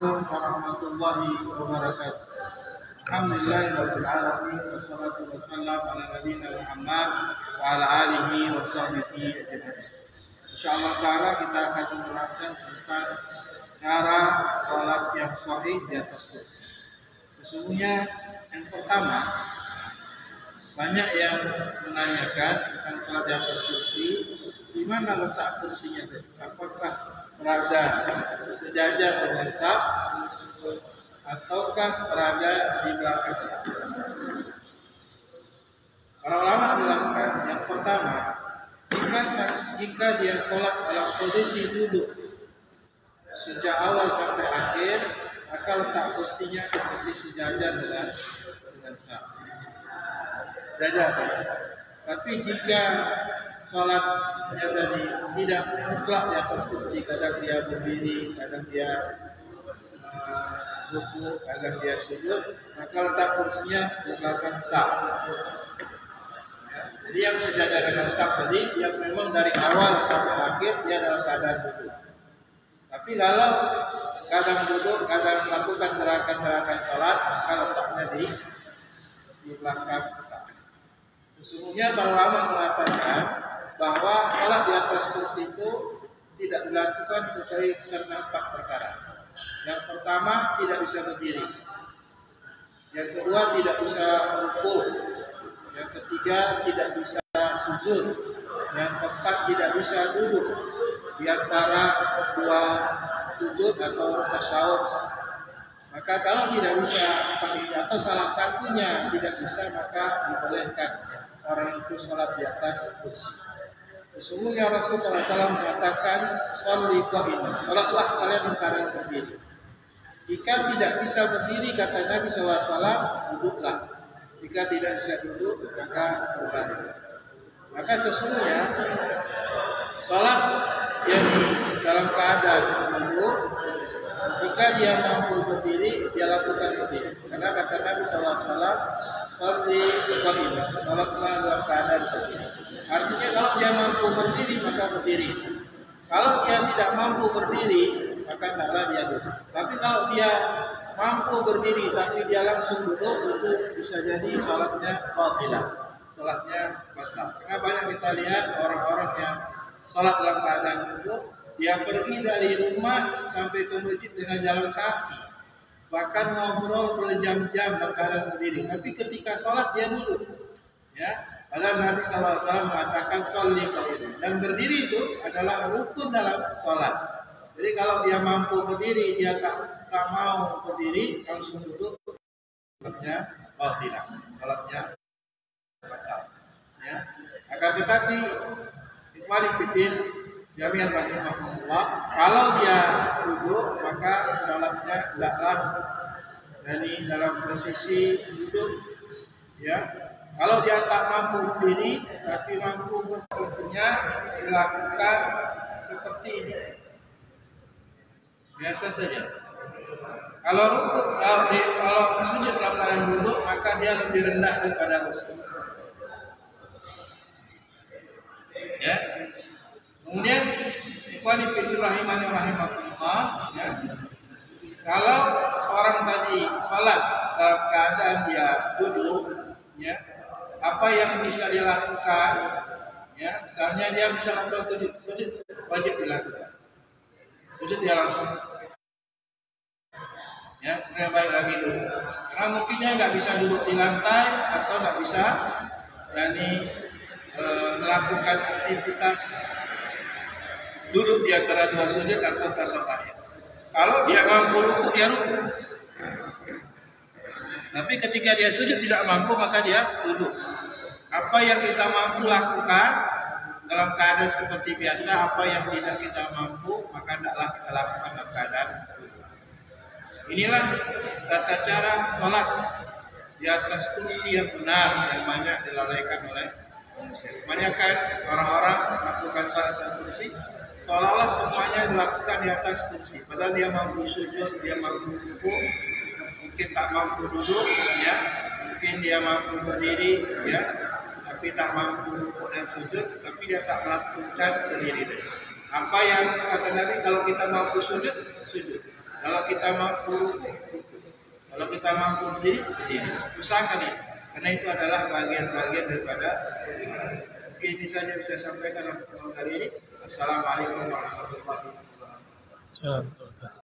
warahmatullahi wabarakatuh. Alhamdulillahirabbil alamin wassalatu wassalamu ala nabiyina Muhammad wa ala alihi wa sahbihi ajmain. Insyaallah taala kita akan menerangkan tentang cara salat yang sahih di atas kursi. Sesungguhnya yang pertama, banyak yang menanyakan tentang salat di atas kursi, di mana letak kursinya? Apakah berada sejajar dengan saf ataukah berada di belakang saf? Para ulama menjelaskan yang pertama, jika dia sholat dalam posisi duduk sejak awal sampai akhir, maka letak kursinya mesti sejajar dengan saf. Sejajar dengan saf. Tapi jika sholatnya tadi tidak mutlak di atas kursi, kadang dia berdiri, kadang dia ruku, kadang dia sujud, maka letak kursinya di belakang saf. Ya, jadi yang sejajar dengan saf tadi, yang memang dari awal sampai akhir dia dalam keadaan duduk. Tapi kalau kadang duduk, kadang melakukan gerakan-gerakan sholat, maka letaknya di belakang saf. Sesungguhnya para ulama mengatakan bahwa salat di atas kursi itu tidak dilakukan kecuali karena 4 perkara. Yang pertama, tidak bisa berdiri. Yang kedua, tidak bisa ruku. Yang ketiga, tidak bisa sujud. Yang keempat, tidak bisa duduk di antara dua sujud atau tasyahud. Maka kalau tidak bisa atau salah satunya tidak bisa, maka dibolehkan orang itu salat di atas kursi. Sesungguhnya Rasulullah SAW mengatakan, "Sholli qa'iman." Salatlah kalian keadaan berdiri. Jika tidak bisa berdiri, kata Nabi SAW, duduklah. Jika tidak bisa duduk, maka berbaring. Maka sesungguhnya salat yang dalam keadaan duduk, jika dia mampu berdiri, dia lakukan berdiri. Karena kata Nabi SAW, "Sholli qa'iman." Salatlah dalam keadaan berdiri. Artinya kalau dia mampu berdiri, maka berdiri. Kalau dia tidak mampu berdiri, maka tidaklah dia duduk. Tapi kalau dia mampu berdiri tapi dia langsung duduk, itu bisa jadi salatnya batilah, salatnya batal. Karena banyak kita lihat orang-orang yang salat dalam keadaan duduk, dia pergi dari rumah sampai ke masjid dengan jalan kaki, bahkan ngobrol berjam-jam dalam keadaan berdiri. Tapi ketika salat dia duduk, ya. Padahal Nabi SAW mengatakan sholli qa'iman. Dan berdiri itu adalah rukun dalam sholat. Jadi kalau dia mampu berdiri, dia tak mau berdiri, langsung duduk, sholatnya batilah, sholatnya batal. Ya. Akan tetapi, ikhwani fiddin jami'an rahimahullah, kalau dia duduk, maka sholatnya tidaklah dari dalam posisi duduk, ya. Kalau dia tak mampu berdiri, tapi mampu berdirinya dilakukan seperti ini, biasa saja. Kalau rukuk, kalau sujud dalam keadaan duduk, maka dia lebih rendah daripada rukuk. Ya. Kemudian, ikhwani fillah rahimahullah, ya. Kalau orang tadi salat dalam keadaan dia duduk, ya. Apa yang bisa dilakukan, ya, misalnya dia bisa lakukan sujud wajib dilakukan. Sujud dia langsung, ya, kemudian balik lagi dulu. Karena mungkin dia nggak bisa duduk di lantai atau nggak bisa, melakukan aktivitas duduk di antara dua sujud atau tasawuf. Kalau dia mampu ruku, dia ruku. Tapi ketika dia sujud tidak mampu, maka dia duduk. Apa yang kita mampu lakukan dalam keadaan seperti biasa, apa yang tidak kita mampu, maka tidaklah kita lakukan dalam keadaan duduk. Inilah tata cara sholat di atas kursi yang benar, yang banyak dilalaikan oleh manusia. Kebanyakan orang-orang melakukan sholat di atas kursi, seolah-olah semuanya dilakukan di atas kursi. Padahal dia mampu sujud, dia mampu ruku, mungkin tak mampu duduk, ya, mungkin dia mampu berdiri, ya, tapi tak mampu rukuk dan sujud, tapi dia tak melakukan berdiri. Apa yang kata Nabi, kalau kita mampu sujud, sujud. Kalau kita mampu ruku, kalau kita mampu berdiri, usahakan ini. Karena itu adalah bagian-bagian daripada salat. Oke, ini saja bisa sampaikan untuk kali ini. Assalamualaikum warahmatullahi wabarakatuh.